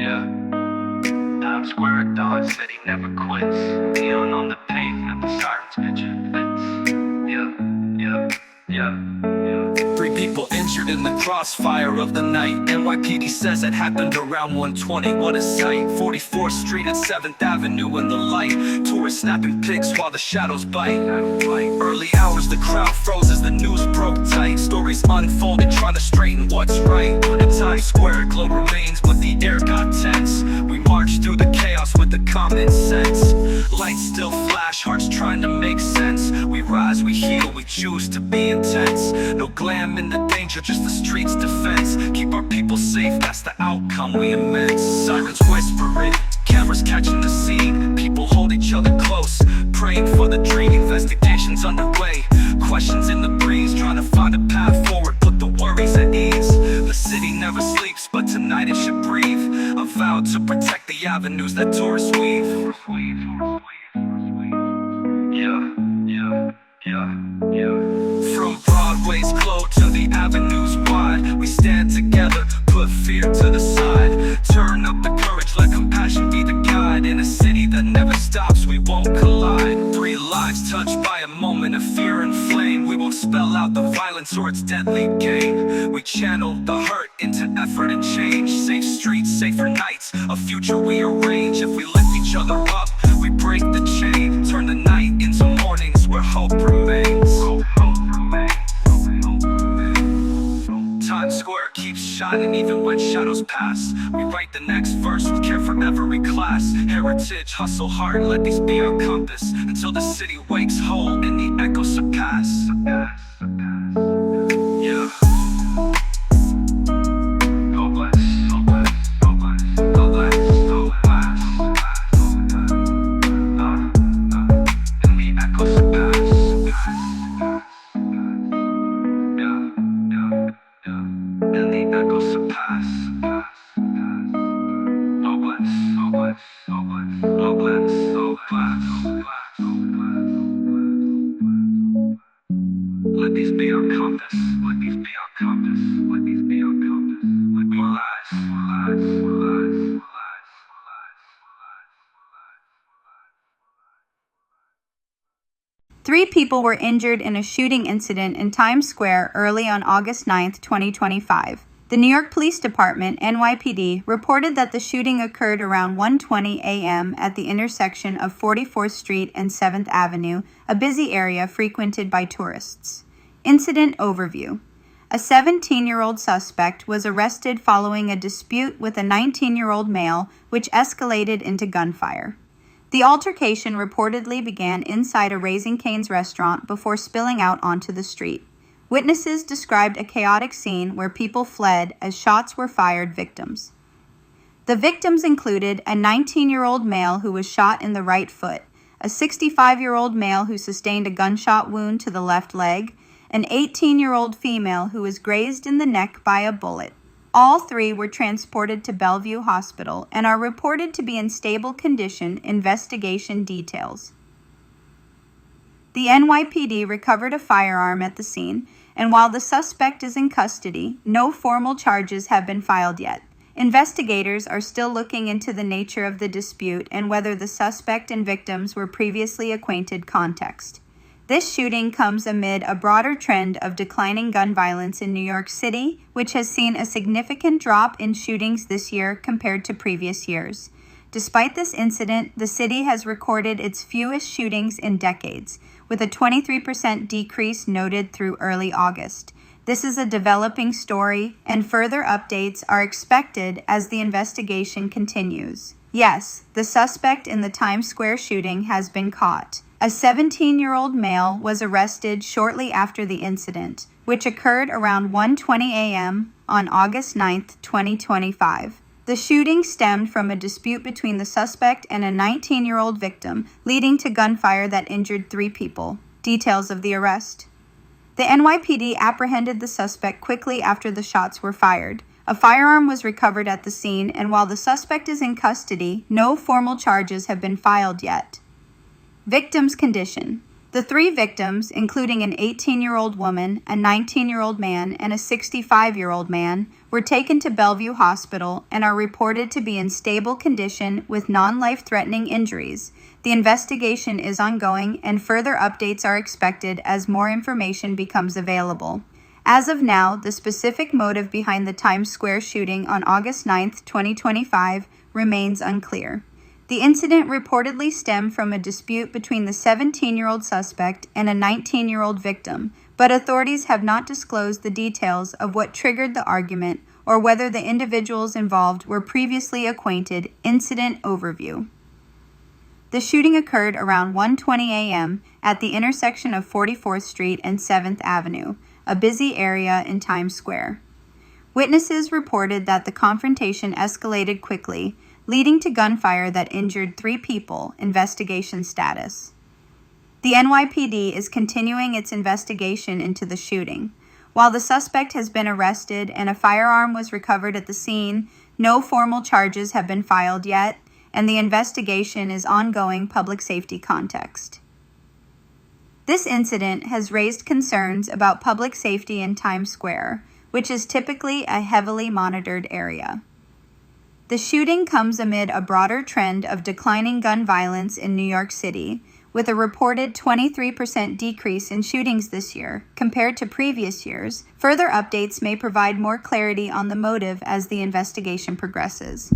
Yeah. Times Square at dawn said he never quits. Neon on the pavement, the sirens picture fits. Yeah. 3 people injured in the crossfire of the night. NYPD says it happened around 1:20. What a sight. 44th Street and 7th Avenue in the light. Tourists snapping pics while the shadows bite. Early hours the crowd froze as the news broke tight. Stories unfolded trying to straighten what's right. In Times Square glow remains but the air got tense. We marched through the chaos with the common sense. Lights still flash, hearts trying to make sense. We rise, we heal, we choose to be intense. No glam in the danger, just the streets' defense. Keep our people safe, that's the outcome we immense. Sirens whispering, cameras catching the scene. People hold each other close, praying for the dream. Investigations underway, questions in the breeze. Trying to find a path forward, put the worries at ease. The city never sleeps, but tonight it should breathe. A vow to protect the avenues that tourists weave. Yeah. From Broadway's glow to the avenues wide, we stand together, put fear to the side. Turn up the courage, let compassion be the guide. In a city that never stops, we won't collide. 3 lives touched by a moment of fear and flame. We won't spell out the violence or its deadly game. We channel the hurt into effort and change. Safe streets, safer nights, a future we arrange. If we lift each other up, we break the chain. Turn the night into mornings where hope remains. Times Square keeps shining even when shadows pass. We write the next verse with care for every class. Heritage, hustle hard, let these be our compass. Until the city wakes whole and the echoes surpass. Yeah. God bless, God bless, God bless, God bless, God bless. And the echoes surpass. And the echoes surpass. Oh bless, oh bless, oh bless, oh bless, oh bless, oh bless. Let these be our compass, let these be our compass, let these be our compass. Let me rise, rise, rise, rise. 3 people were injured in a shooting incident in Times Square early on August 9, 2025. The New York Police Department, NYPD, reported that the shooting occurred around 1:20 a.m. at the intersection of 44th Street and 7th Avenue, a busy area frequented by tourists. Incident overview. A 17-year-old suspect was arrested following a dispute with a 19-year-old male, which escalated into gunfire. The altercation reportedly began inside a Raising Cane's restaurant before spilling out onto the street. Witnesses described a chaotic scene where people fled as shots were fired victims. The victims included a 19-year-old male who was shot in the right foot, a 65-year-old male who sustained a gunshot wound to the left leg, an 18-year-old female who was grazed in the neck by a bullet. All 3 were transported to Bellevue Hospital and are reported to be in stable condition, investigation details. The NYPD recovered a firearm at the scene, and while the suspect is in custody, no formal charges have been filed yet. Investigators are still looking into the nature of the dispute and whether the suspect and victims were previously acquainted context. This shooting comes amid a broader trend of declining gun violence in New York City, which has seen a significant drop in shootings this year compared to previous years. Despite this incident, the city has recorded its fewest shootings in decades, with a 23% decrease noted through early August. This is a developing story, and further updates are expected as the investigation continues. Yes, the suspect in the Times Square shooting has been caught. A 17-year-old male was arrested shortly after the incident, which occurred around 1:20 a.m. on August 9, 2025. The shooting stemmed from a dispute between the suspect and a 19-year-old victim, leading to gunfire that injured 3 people. Details of the arrest. The NYPD apprehended the suspect quickly after the shots were fired. A firearm was recovered at the scene, and while the suspect is in custody, no formal charges have been filed yet. Victim's condition. The 3 victims, including an 18-year-old woman, a 19-year-old man, and a 65-year-old man, were taken to Bellevue Hospital and are reported to be in stable condition with non-life-threatening injuries. The investigation is ongoing, and further updates are expected as more information becomes available. As of now, the specific motive behind the Times Square shooting on August 9, 2025, remains unclear. The incident reportedly stemmed from a dispute between the 17-year-old suspect and a 19-year-old victim, but authorities have not disclosed the details of what triggered the argument or whether the individuals involved were previously acquainted. Incident overview. The shooting occurred around 1:20 a.m. at the intersection of 44th Street and 7th Avenue, a busy area in Times Square. Witnesses reported that the confrontation escalated quickly, leading to gunfire that injured 3 people. Investigation status. The NYPD is continuing its investigation into the shooting. While the suspect has been arrested and a firearm was recovered at the scene, no formal charges have been filed yet, and the investigation is ongoing public safety context. This incident has raised concerns about public safety in Times Square, which is typically a heavily monitored area. The shooting comes amid a broader trend of declining gun violence in New York City, with a reported 23% decrease in shootings this year compared to previous years. Further updates may provide more clarity on the motive as the investigation progresses.